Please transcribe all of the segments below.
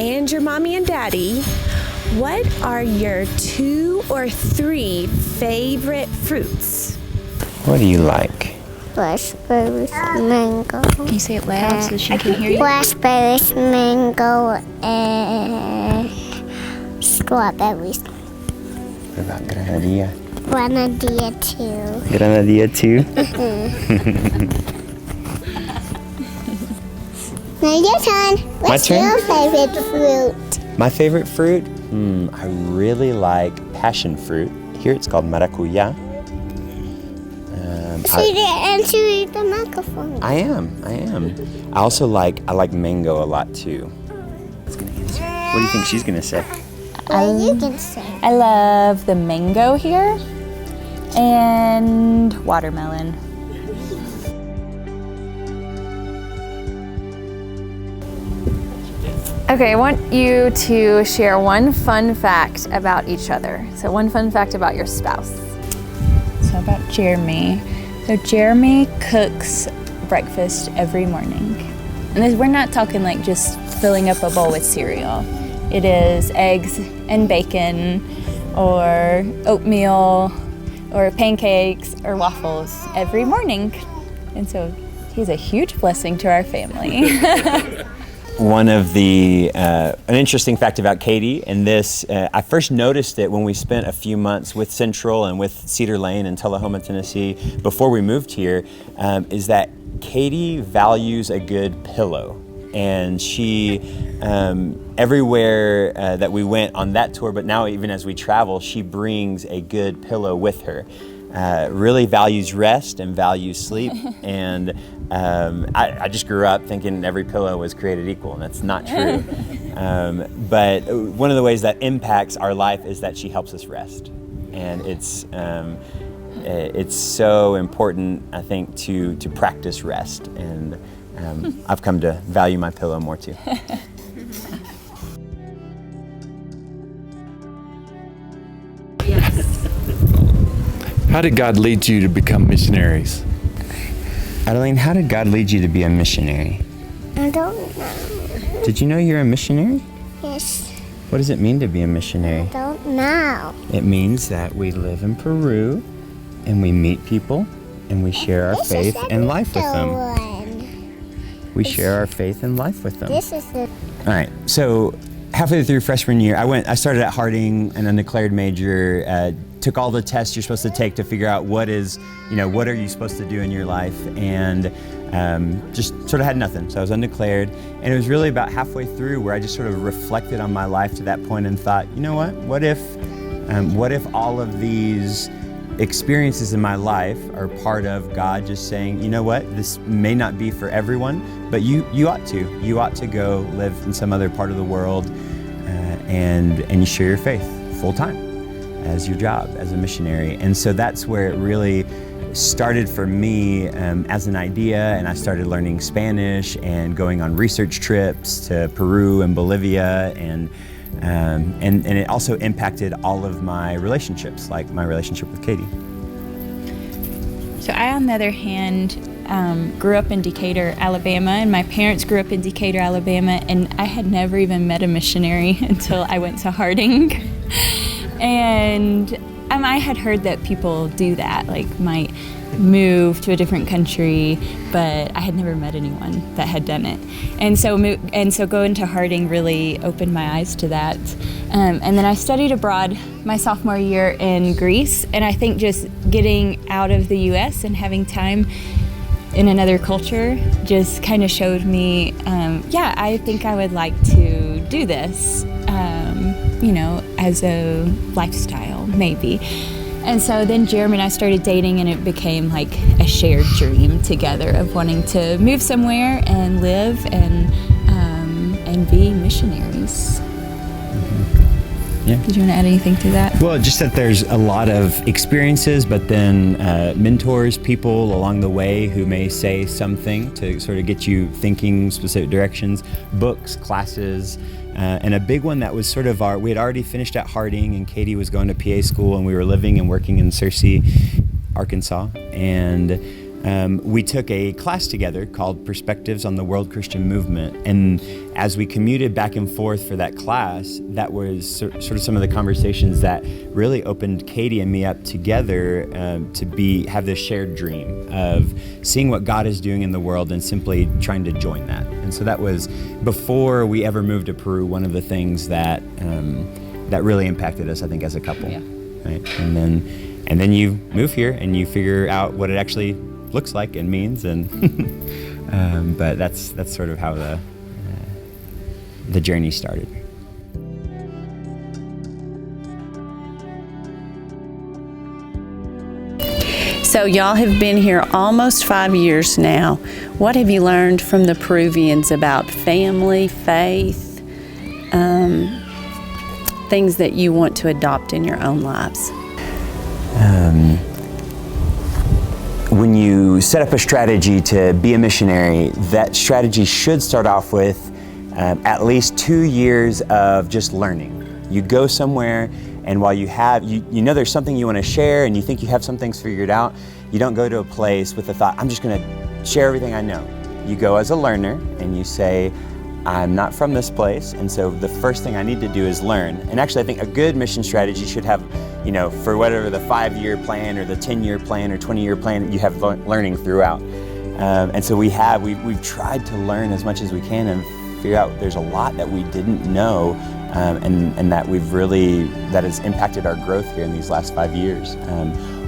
and your mommy and daddy, what are your 2 or 3 favorite fruits? What do you like? Raspberries, mango. Can you say it loud so she can hear you? Raspberries, mango, and strawberries. What about granadilla? Grenadilla too. Granadilla too? Now your turn. What's turn? your favorite fruit? My favorite fruit? I really like passion fruit. Here it's called maracuya. Sit and read the microphone. I am. I also like mango a lot too. What do you think she's gonna say? What you can say? I love the mango here and watermelon. Okay, I want you to share one fun fact about each other. So one fun fact about your spouse. So about Jeremy. So Jeremy cooks breakfast every morning. And we're not talking like just filling up a bowl with cereal. It is eggs and bacon or oatmeal or pancakes or waffles every morning. And so he's a huge blessing to our family. One of the, an interesting fact about Katie, and this, I first noticed it when we spent a few months with Central and with Cedar Lane in Tullahoma, Tennessee, before we moved here, is that Katie values a good pillow. And she, everywhere that we went on that tour, but now even as we travel, she brings a good pillow with her. Really values rest and values sleep. And I just grew up thinking every pillow was created equal, and that's not true. But one of the ways that impacts our life is that she helps us rest. And it's so important, I think, to practice rest. And I've come to value my pillow more too. How did God lead you to become missionaries? Adeline, how did God lead you to be a missionary? I don't know. Did you know you're a missionary? Yes. What does it mean to be a missionary? I don't know. It means that we live in Peru and we meet people and we share our faith and life with them. We share our faith and life with them. This is the... All right, so halfway through freshman year, I started at Harding, an undeclared major, took all the tests you're supposed to take to figure out what are you supposed to do in your life, and just sort of had nothing. So I was undeclared, and it was really about halfway through where I just sort of reflected on my life to that point and thought, you know what if all of these experiences in my life are part of God just saying, you know what, this may not be for everyone, but you ought to go live in some other part of the world and you share your faith full time as your job as a missionary. And so that's where it really started for me as an idea, and I started learning Spanish and going on research trips to Peru and Bolivia, and it also impacted all of my relationships, like my relationship with Katie. So I, on the other hand, grew up in Decatur, Alabama, and my parents grew up in Decatur, Alabama, and I had never even met a missionary until I went to Harding. And I had heard that people do that, like might move to a different country, but I had never met anyone that had done it. And so going to Harding really opened my eyes to that. And then I studied abroad my sophomore year in Greece, and I think just getting out of the U.S. and having time in another culture just kind of showed me, I think I would like to do this, as a lifestyle, maybe. And so then Jeremy and I started dating, and it became like a shared dream together of wanting to move somewhere and live and be missionaries. Yeah. Did you want to add anything to that? Well, just that there's a lot of experiences, but then mentors, people along the way who may say something to sort of get you thinking specific directions, books, classes, and a big one that was sort of we had already finished at Harding, and Katie was going to PA school, and we were living and working in Searcy, Arkansas, and we took a class together called Perspectives on the World Christian Movement. And as we commuted back and forth for that class, that was sort of some of the conversations that really opened Katie and me up together to have this shared dream of seeing what God is doing in the world and simply trying to join that. And so that was, before we ever moved to Peru, one of the things that really impacted us, I think, as a couple. Yeah. Right? And then you move here and you figure out what it actually looks like and means, and but that's sort of how the journey started. So y'all have been here almost 5 years now. What have you learned from the Peruvians about family, faith, things that you want to adopt in your own lives? When you set up a strategy to be a missionary, that strategy should start off with at least 2 years of just learning. You go somewhere, and while you know there's something you want to share and you think you have some things figured out, you don't go to a place with the thought, I'm just going to share everything I know. You go as a learner and you say, I'm not from this place, and so the first thing I need to do is learn. And actually, I think a good mission strategy should have, for whatever the 5-year plan or the 10-year plan or 20-year plan, you have learning throughout. And so we've tried to learn as much as we can and figure out there's a lot that we didn't know, and that has impacted our growth here in these last 5 years.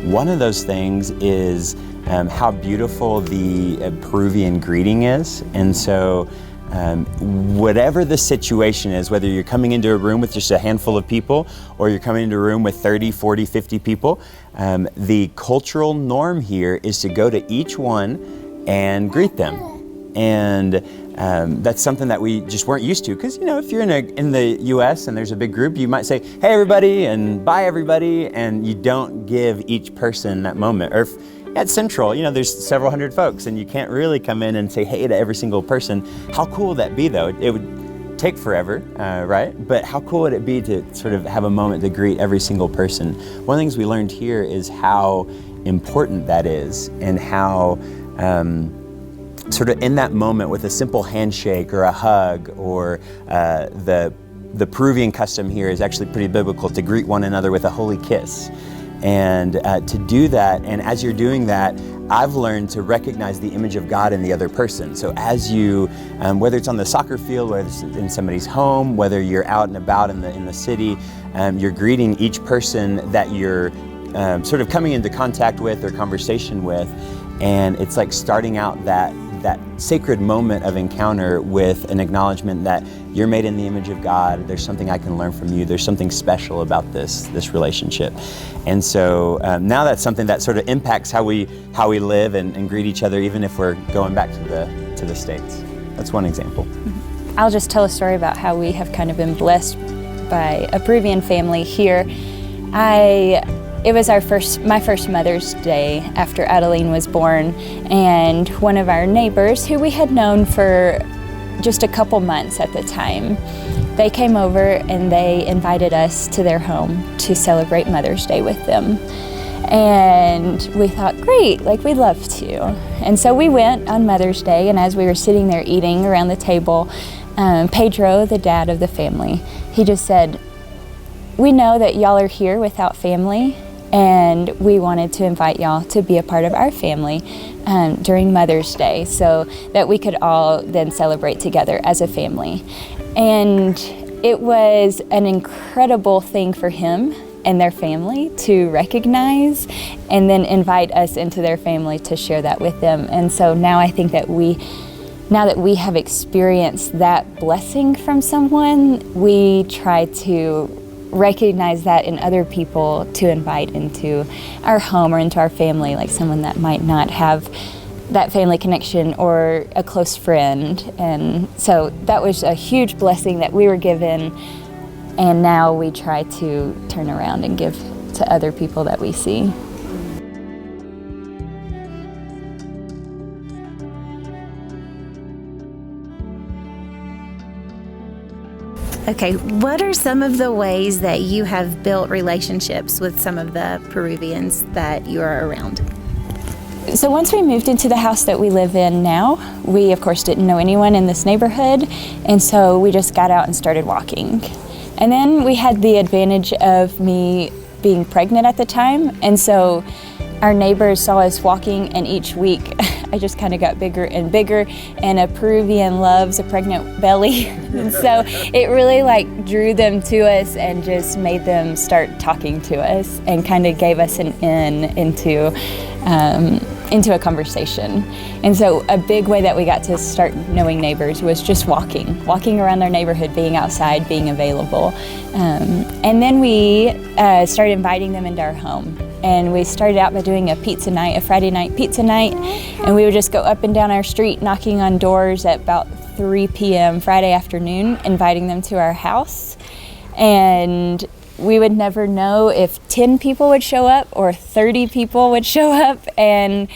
One of those things is how beautiful the Peruvian greeting is. And so whatever the situation is, whether you're coming into a room with just a handful of people or you're coming into a room with 30, 40, 50 people, the cultural norm here is to go to each one and greet them. And that's something that we just weren't used to, because if you're in the U.S. and there's a big group, you might say, hey everybody and bye everybody, and you don't give each person that moment. Or at Central, there's several hundred folks and you can't really come in and say hey to every single person. How cool would that be though? It would take forever, right? But how cool would it be to sort of have a moment to greet every single person? One of the things we learned here is how important that is, and how sort of in that moment with a simple handshake or a hug, or the Peruvian custom here is actually pretty biblical, to greet one another with a holy kiss. And to do that, and as you're doing that, I've learned to recognize the image of God in the other person. So as you, whether it's on the soccer field, whether it's in somebody's home, whether you're out and about in the city, you're greeting each person that you're sort of coming into contact with or conversation with. And it's like starting out that sacred moment of encounter with an acknowledgement that you're made in the image of God. There's something I can learn from you. There's something special about this relationship. And so now that's something that sort of impacts how we live and greet each other, even if we're going back to the States. That's one example. I'll just tell a story about how we have kind of been blessed by a Peruvian family here. It was my first Mother's Day after Adeline was born, and one of our neighbors, who we had known for just a couple months at the time, they came over and they invited us to their home to celebrate Mother's Day with them. And we thought, great, we'd love to. And so we went on Mother's Day, and as we were sitting there eating around the table, Pedro, the dad of the family, he just said, we know that y'all are here without family, and we wanted to invite y'all to be a part of our family during Mother's Day, so that we could all then celebrate together as a family. And it was an incredible thing for him and their family to recognize, and then invite us into their family to share that with them. And so now I think that now that we have experienced that blessing from someone, we try to recognize that in other people to invite into our home or into our family, like someone that might not have that family connection or a close friend. And so that was a huge blessing that we were given, and now we try to turn around and give to other people that we see. Okay, what are some of the ways that you have built relationships with some of the Peruvians that you are around? So once we moved into the house that we live in now, we of course didn't know anyone in this neighborhood, and so we just got out and started walking. And then we had the advantage of me being pregnant at the time, and so our neighbors saw us walking, and each week I just kind of got bigger and bigger, and a Peruvian loves a pregnant belly. And so it really like drew them to us and just made them start talking to us and kind of gave us an in into a conversation. And so a big way that we got to start knowing neighbors was just walking around our neighborhood, being outside, being available. And then we started inviting them into our home. And we started out by doing a pizza night, a Friday night pizza night. And we would just go up and down our street knocking on doors at about 3 p.m. Friday afternoon, inviting them to our house. And we would never know if 10 people would show up or 30 people would show up. And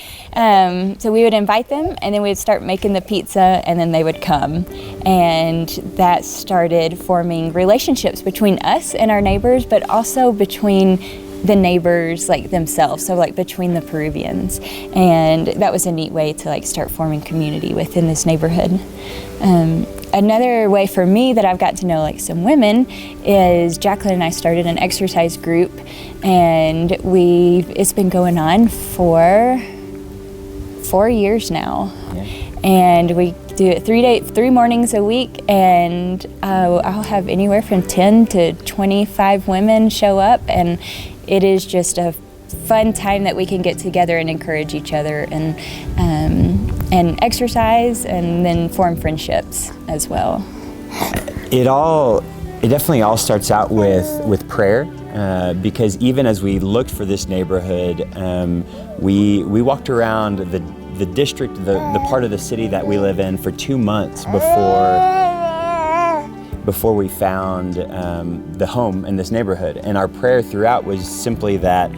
so we would invite them, and then we'd start making the pizza, and then they would come. And that started forming relationships between us and our neighbors, but also between the neighbors like themselves, so like between the Peruvians. And that was a neat way to like start forming community within this neighborhood. Another way for me that I've got to know like some women is Jacqueline and I started an exercise group, and it's been going on for 4 years now. Yeah. And we do it 3 mornings a week, and I'll have anywhere from 10 to 25 women show up, and it is just a fun time that we can get together and encourage each other and exercise, and then form friendships as well. It definitely all starts out with prayer, because even as we looked for this neighborhood, we walked around the district, the part of the city that we live in for 2 months before we found the home in this neighborhood. And our prayer throughout was simply that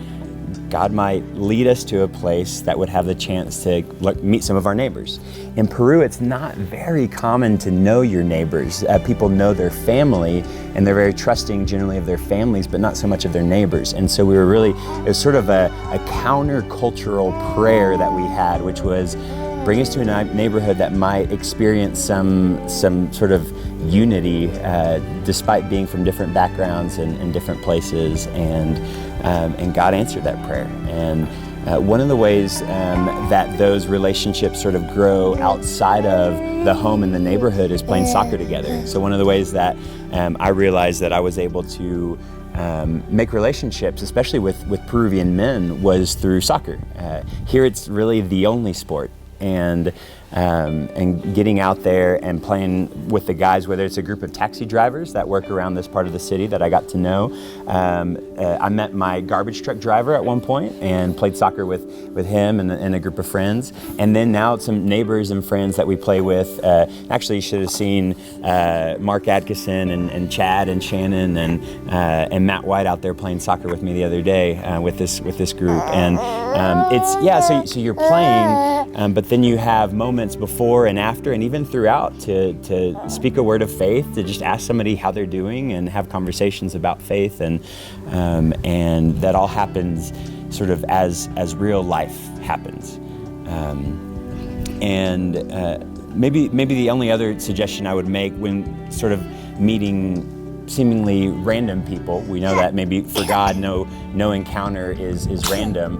God might lead us to a place that would have the chance to meet some of our neighbors. In Peru, it's not very common to know your neighbors. People know their family, and they're very trusting generally of their families, but not so much of their neighbors. And so it was sort of a counter-cultural prayer that we had, which was bring us to a neighborhood that might experience some sort of unity, despite being from different backgrounds and different places. And God answered that prayer. And one of the ways that those relationships sort of grow outside of the home and the neighborhood is playing soccer together. So one of the ways that I realized that I was able to make relationships, especially with Peruvian men, was through soccer. Here it's really the only sport. And getting out there and playing with the guys, whether it's a group of taxi drivers that work around this part of the city that I got to know. I met my garbage truck driver at one point and played soccer with him and a group of friends. And then now some neighbors and friends that we play with. Actually, you should have seen Mark Adkison and Chad and Shannon and Matt White out there playing soccer with me the other day with this group. And so you're playing, but then you have moments before and after and even throughout to speak a word of faith, to just ask somebody how they're doing and have conversations about faith, and that all happens sort of as real life happens. Maybe the only other suggestion I would make when sort of meeting seemingly random people, we know that maybe for God no encounter is random,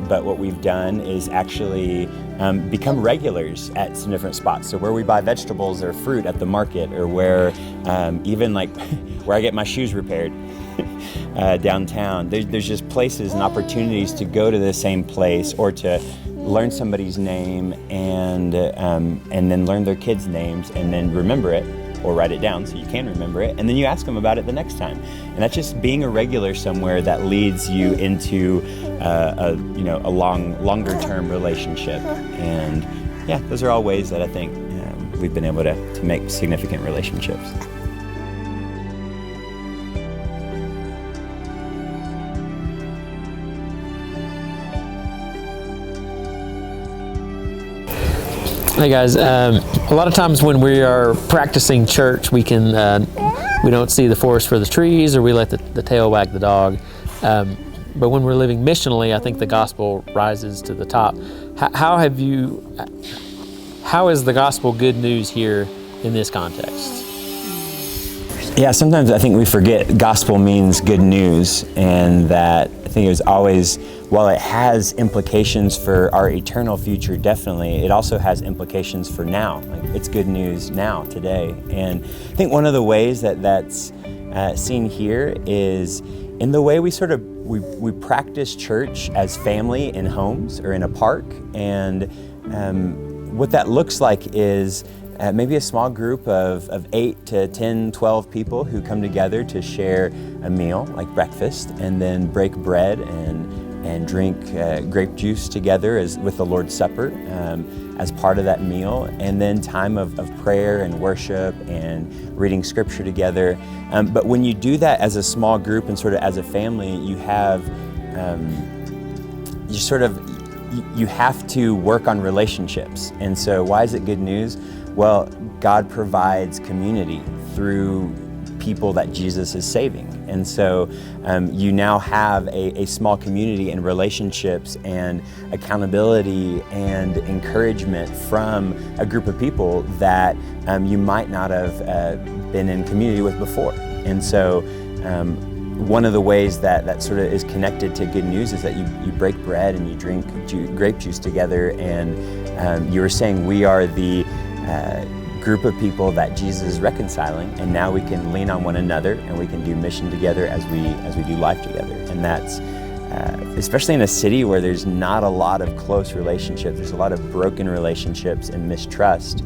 but what we've done is actually become regulars at some different spots. So where we buy vegetables or fruit at the market, or where even like where I get my shoes repaired downtown, there's just places and opportunities to go to the same place, or to learn somebody's name and then learn their kids' names and then remember it, or write it down so you can remember it, and then you ask them about it the next time. And that's just being a regular somewhere that leads you into a longer term relationship. And yeah, those are all ways that I think we've been able to make significant relationships. Hey guys, a lot of times when we are practicing church, we don't see the forest for the trees, or we let the tail wag the dog. but when we're living missionally, I think the gospel rises to the top. How is the gospel good news here in this context? Yeah, sometimes I think we forget gospel means good news, and that I think it was always, while it has implications for our eternal future, definitely, it also has implications for now. Like, it's good news now, today. And I think one of the ways that that's seen here is in the way we we practice church as family in homes or in a park. And what that looks like is maybe a small group of 8 to 10, 12 people who come together to share a meal, like breakfast, and then break bread and drink grape juice together with the Lord's Supper as part of that meal, and then time of prayer and worship and reading scripture together. But when you do that as a small group and sort of as a family, you have, you have to work on relationships. And so why is it good news? Well, God provides community through people that Jesus is saving. And so you now have a small community and relationships and accountability and encouragement from a group of people that you might not have been in community with before. And so one of the ways that sort of is connected to good news is that you break bread and you drink grape juice together. And you were saying we are the group of people that Jesus is reconciling, and now we can lean on one another and we can do mission together as we do life together. And that's especially in a city where there's not a lot of close relationships, there's a lot of broken relationships and mistrust.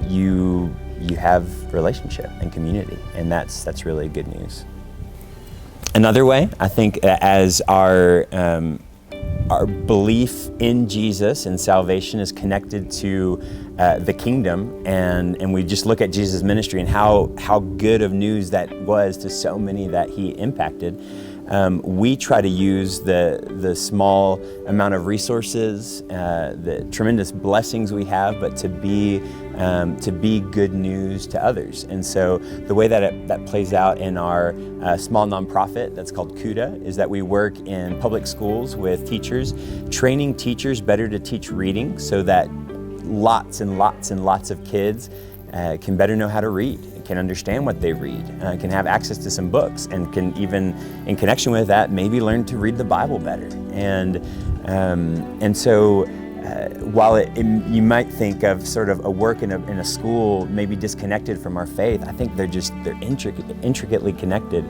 You have relationship and community, and that's really good news. Another way, I think, as our belief in Jesus and salvation is connected to the kingdom, and we just look at Jesus' ministry and how good of news that was to so many that he impacted. We try to use the small amount of resources, the tremendous blessings we have, but to be good news to others. And so the way that plays out in our small nonprofit that's called CUDA is that we work in public schools with teachers, training teachers better to teach reading so that lots and lots and lots of kids can better know how to read, can understand what they read, can have access to some books, and can even, in connection with that, maybe learn to read the Bible better. And so while you might think of sort of a work in a school maybe disconnected from our faith, I think they're intricately connected,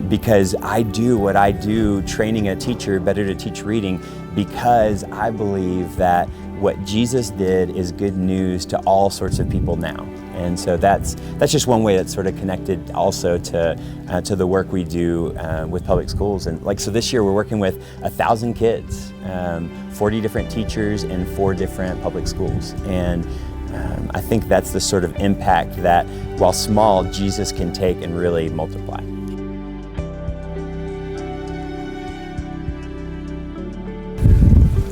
because I do what I do, training a teacher better to teach reading, because I believe that what Jesus did is good news to all sorts of people now. And so that's just one way that's sort of connected also to the work we do with public schools. And so this year we're working with 1,000 kids, 40 different teachers in 4 different public schools. And I think that's the sort of impact that, while small, Jesus can take and really multiply.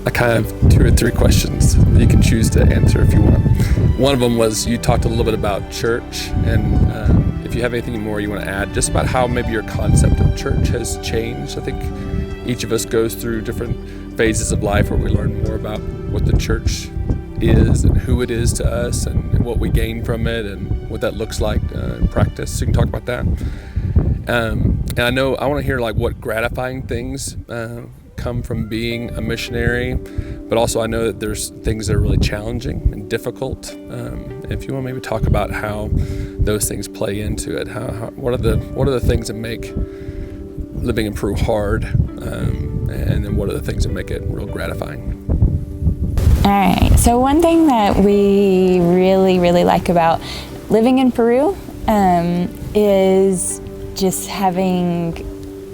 I kind of have 2 or 3 questions that you can choose to answer if you want. One of them was, you talked a little bit about church, and if you have anything more you want to add, just about how maybe your concept of church has changed. I think each of us goes through different phases of life where we learn more about what the church is and who it is to us and what we gain from it and what that looks like in practice. So you can talk about that. And I want to hear what gratifying things come from being a missionary, but also I know that there's things that are really challenging and difficult. If you want to maybe talk about how those things play into it, what are the things that make living in Peru hard, and then what are the things that make it real gratifying? All right, so one thing that we really, really like about living in Peru is just having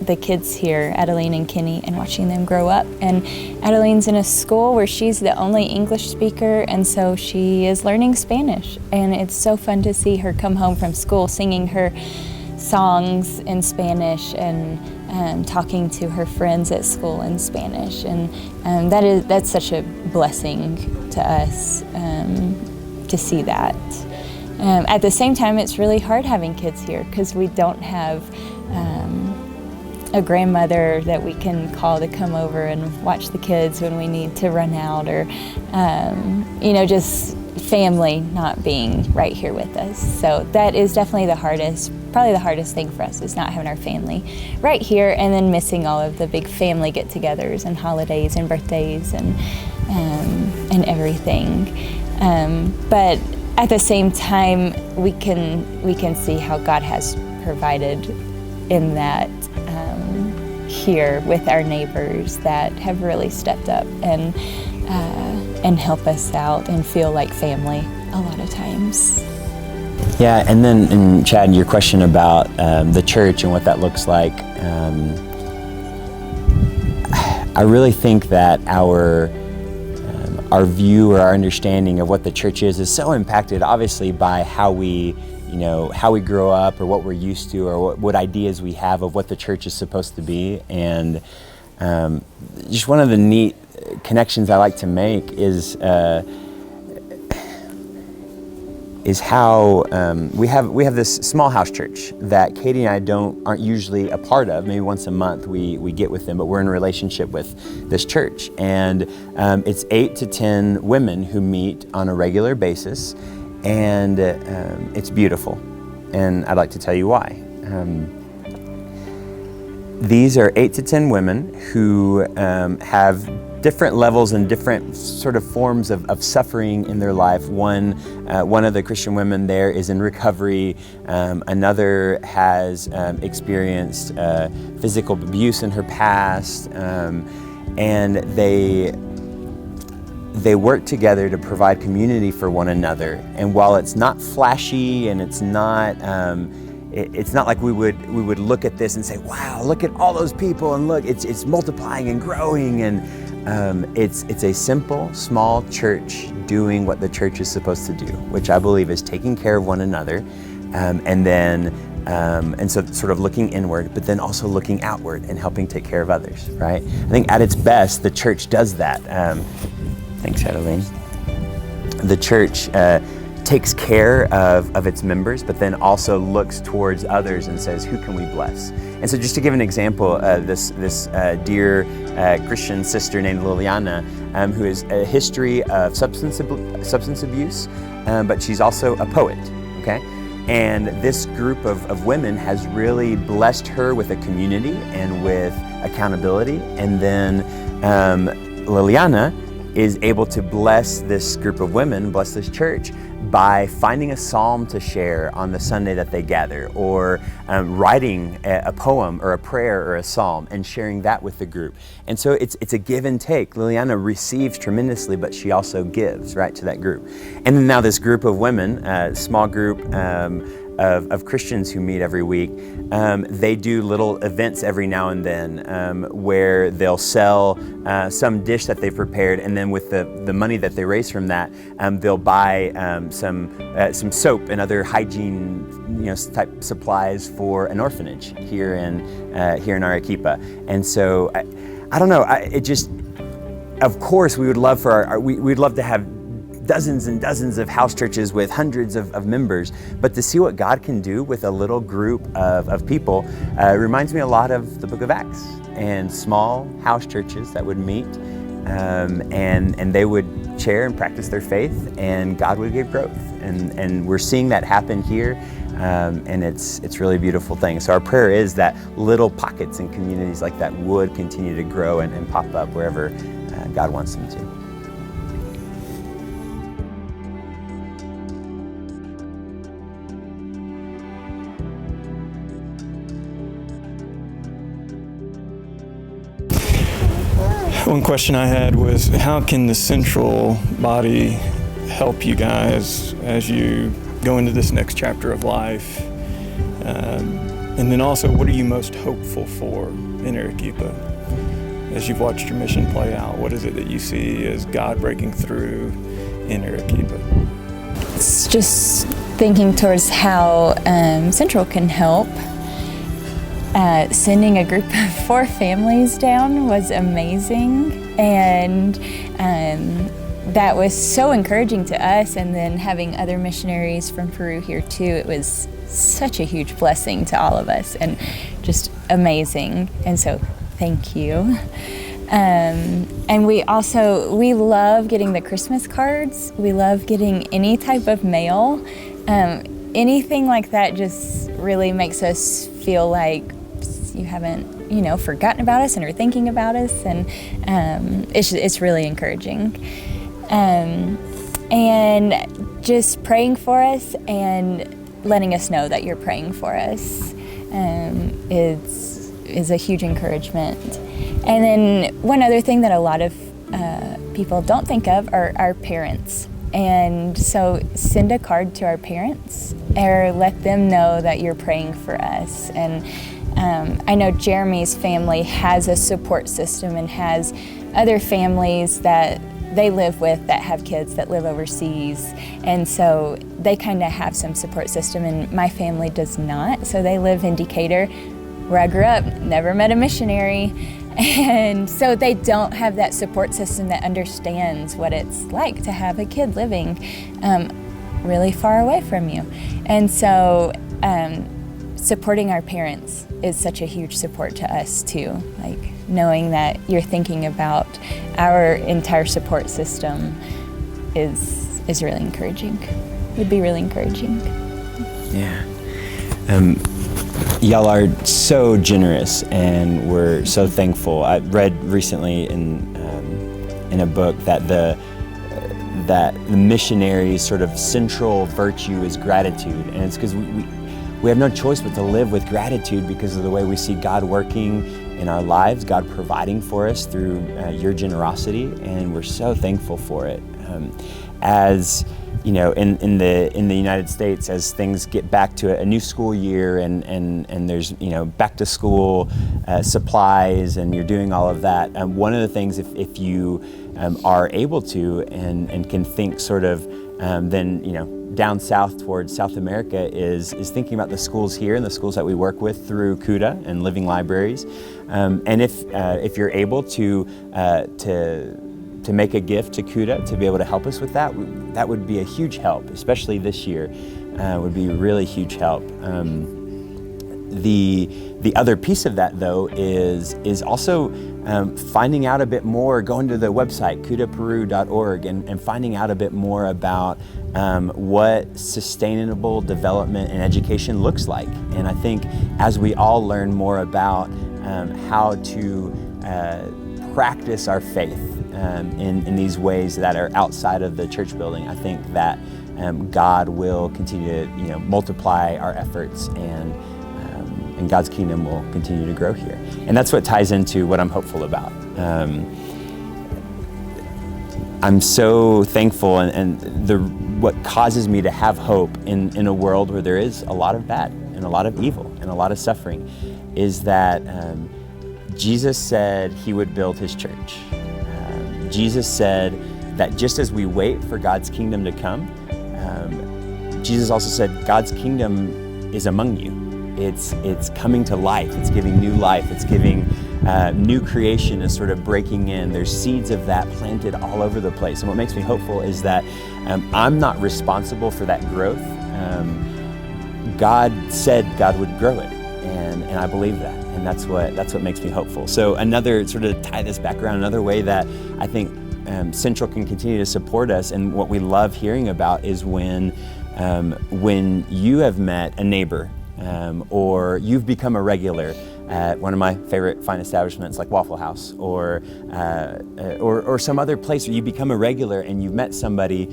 the kids here, Adeline and Kenny, and watching them grow up. And Adeline's in a school where she's the only English speaker, and so she is learning Spanish. And it's so fun to see her come home from school singing her songs in Spanish and talking to her friends at school in Spanish. And that's such a blessing to us to see that. At the same time, it's really hard having kids here because we don't have a grandmother that we can call to come over and watch the kids when we need to run out, or just family not being right here with us. So that is definitely probably the hardest thing for us, is not having our family right here, and then missing all of the big family get-togethers and holidays and birthdays and everything. But at the same time, we can see how God has provided in that here with our neighbors that have really stepped up and help us out and feel like family a lot of times. Yeah, and then Chad, your question about the church and what that looks like, I really think that our view or our understanding of what the church is so impacted, obviously, by how we grow up, or what we're used to, or what ideas we have of what the church is supposed to be. And just one of the neat connections I like to make is how we have this small house church that Katie and I aren't usually a part of. Maybe once a month we get with them, but we're in a relationship with this church, and it's 8 to 10 women who meet on a regular basis, and it's beautiful, and I'd like to tell you why. These are 8 to 10 women who have different levels and different sort of forms of suffering in their life. One of the Christian women there is in recovery. Another has experienced physical abuse in her past, and they work together to provide community for one another. And while it's not flashy, and it's not like we would look at this and say, wow, look at all those people, and look, it's multiplying and growing, and it's a simple, small church doing what the church is supposed to do, which I believe is taking care of one another, and so sort of looking inward, but then also looking outward and helping take care of others, right? I think at its best, the church does that. Thanks, Adeline. The church takes care of its members, but then also looks towards others and says, who can we bless? And so just to give an example, this dear Christian sister named Liliana, who has a history of substance abuse, but she's also a poet, okay? And this group of women has really blessed her with a community and with accountability. And then Liliana is able to bless this group of women, bless this church, by finding a psalm to share on the Sunday that they gather, or writing a poem or a prayer or a psalm and sharing that with the group. And so it's a give and take. Liliana receives tremendously, but she also gives, right, to that group. And then now this group of women, small group of Christians who meet every week, they do little events every now and then where they'll sell some dish that they've prepared, and then with the money that they raise from that, they'll buy some soap and other hygiene type supplies for an orphanage here in Arequipa. And so I don't know, of course we would love we'd love to have dozens and dozens of house churches with hundreds of members, but to see what God can do with a little group of people reminds me a lot of the book of Acts, and small house churches that would meet and they would share and practice their faith, and God would give growth. And we're seeing that happen here, and it's really a beautiful thing. So our prayer is that little pockets and communities like that would continue to grow and pop up wherever God wants them to. One question I had was, how can the central body help you guys as you go into this next chapter of life? And then also, what are you most hopeful for in Arequipa? As you've watched your mission play out, what is it that you see as God breaking through in Arequipa? It's just thinking towards how Central can help. Sending a group of 4 families down was amazing, and that was so encouraging to us. And then having other missionaries from Peru here too, it was such a huge blessing to all of us and just amazing. And so thank you. And we love getting the Christmas cards. We love getting any type of mail. Anything like that just really makes us feel like you haven't, forgotten about us and are thinking about us. And it's really encouraging. And just praying for us and letting us know that you're praying for us is a huge encouragement. And then one other thing that a lot of people don't think of are our parents. And so send a card to our parents or let them know that you're praying for us. And I know Jeremy's family has a support system and has other families that they live with that have kids that live overseas. And so they kind of have some support system, and my family does not. So they live in Decatur, where I grew up, never met a missionary. And so they don't have that support system that understands what it's like to have a kid living really far away from you. And so supporting our parents is such a huge support to us too. Like knowing that you're thinking about our entire support system is really encouraging. Would be really encouraging. Yeah. Y'all are so generous, and we're so thankful. I read recently in a book that the missionaries' sort of central virtue is gratitude, and it's because we have no choice but to live with gratitude because of the way we see God working in our lives, God providing for us through your generosity, and we're so thankful for it. As you know, in the United States, as things get back to a new school year and there's back to school supplies, and you're doing all of that, one of the things, if you are able to and can think sort of then down south towards South America, is thinking about the schools here and the schools that we work with through CUDA and Living Libraries, and if you're able to make a gift to CUDA to be able to help us with that, that would be a huge help, especially this year. Would be a really huge help. The other piece of that, though, is also finding out a bit more, going to the website cudaperu.org and finding out a bit more about what sustainable development and education looks like. And I think as we all learn more about how to practice our faith in these ways that are outside of the church building, I think that God will continue to multiply our efforts, and God's kingdom will continue to grow here. And that's what ties into what I'm hopeful about. I'm so thankful, and what causes me to have hope in a world where there is a lot of bad and a lot of evil and a lot of suffering, is that Jesus said he would build his church. Jesus said that just as we wait for God's kingdom to come, Jesus also said God's kingdom is among you. It's coming to life. It's giving new life. It's giving new creation is sort of breaking in. There's seeds of that planted all over the place. And what makes me hopeful is that I'm not responsible for that growth. God said God would grow it, and I believe that. And that's what makes me hopeful. So another, sort of tie this back around, another way that I think Central can continue to support us, and what we love hearing about, is when you have met a neighbor or you've become a regular at one of my favorite fine establishments like Waffle House, or some other place where you become a regular and you've met somebody,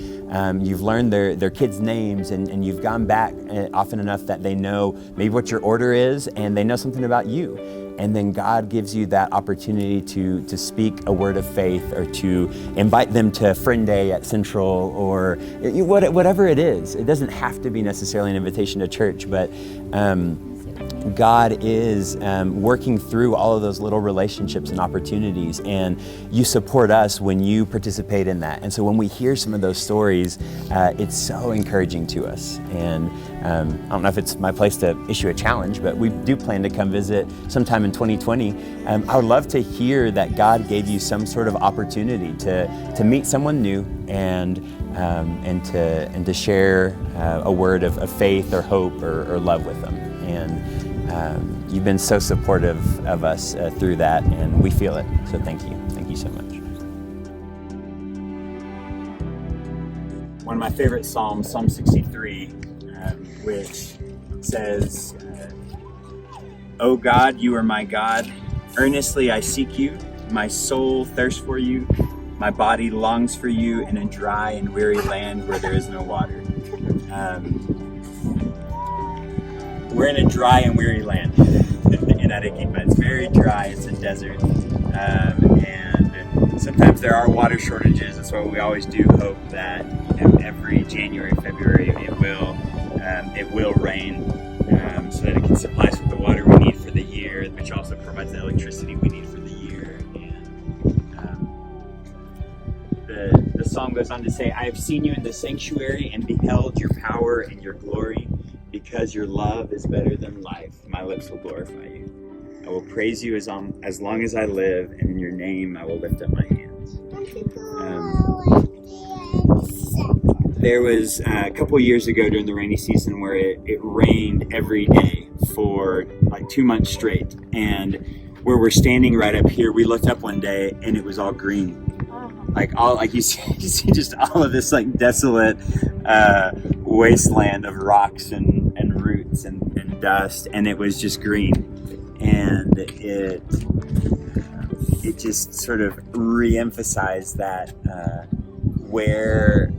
you've learned their kids' names, and you've gone back often enough that they know maybe what your order is, and they know something about you. And then God gives you that opportunity to speak a word of faith, or to invite them to Friend Day at Central, or whatever it is. It doesn't have to be necessarily an invitation to church, but God is working through all of those little relationships and opportunities, and you support us when you participate in that. And so when we hear some of those stories, it's so encouraging to us. And I don't know if it's my place to issue a challenge, but we do plan to come visit sometime in 2020. I would love to hear that God gave you some sort of opportunity to meet someone new and to share a word of faith or hope or love with them. And you've been so supportive of us through that, and we feel it. So thank you. Thank you so much. One of my favorite Psalms, Psalm 63, which says, "O God, you are my God. Earnestly I seek you. My soul thirsts for you. My body longs for you in a dry and weary land where there is no water." We're in a dry and weary land in Arequipa. It's very dry, it's a desert, and sometimes there are water shortages. That's why we always do hope that every January, February it will rain, so that it can supply us with the water we need for the year, which also provides the electricity we need for the year. And the psalm goes on to say, "I have seen you in the sanctuary and beheld your power and your glory. Because your love is better than life, my lips will glorify you. I will praise you as long as I live, and in your name I will lift up my hands." There was a couple years ago during the rainy season where it rained every day for like 2 months straight. And where we're standing right up here, we looked up one day and it was all green. You see just all of this like desolate wasteland of rocks and roots and dust, and it was just green. And it just sort of re-emphasized that where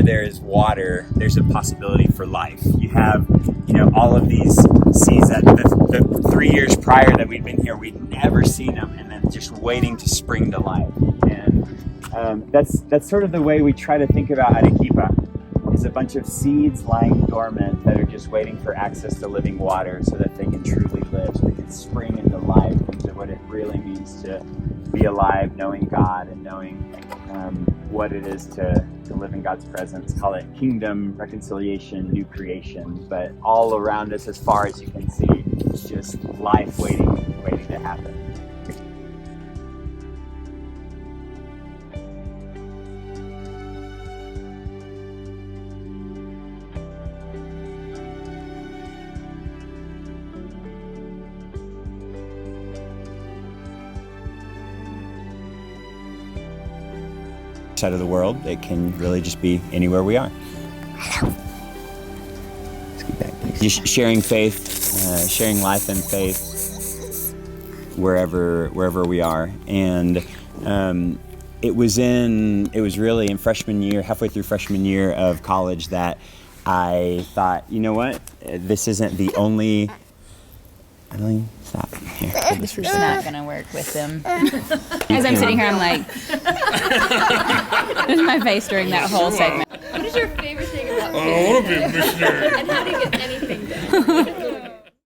there is water, there's a possibility for life. You have, all of these seeds that the 3 years prior that we'd been here, we'd never seen them, and then just waiting to spring to life. And that's sort of the way we try to think about Arequipa, is a bunch of seeds lying dormant that are just waiting for access to living water so that they can truly live, so they can spring into life, into what it really means to be alive, knowing God and knowing what it is to live in God's presence. Call it kingdom, reconciliation, new creation. But all around us, as far as you can see, it's just life waiting to happen. Side of the world, it can really just be anywhere we are. Just sharing faith, sharing life and faith wherever we are. And it was really in freshman year, halfway through freshman year of college, that I thought, you know what, this isn't the only. Emily, stop. Here. This is not going to work with them. As I'm sitting here, I'm like, this is my face during that whole segment. What is your favorite thing about faith? I want to be a missionary. And how do you get anything done?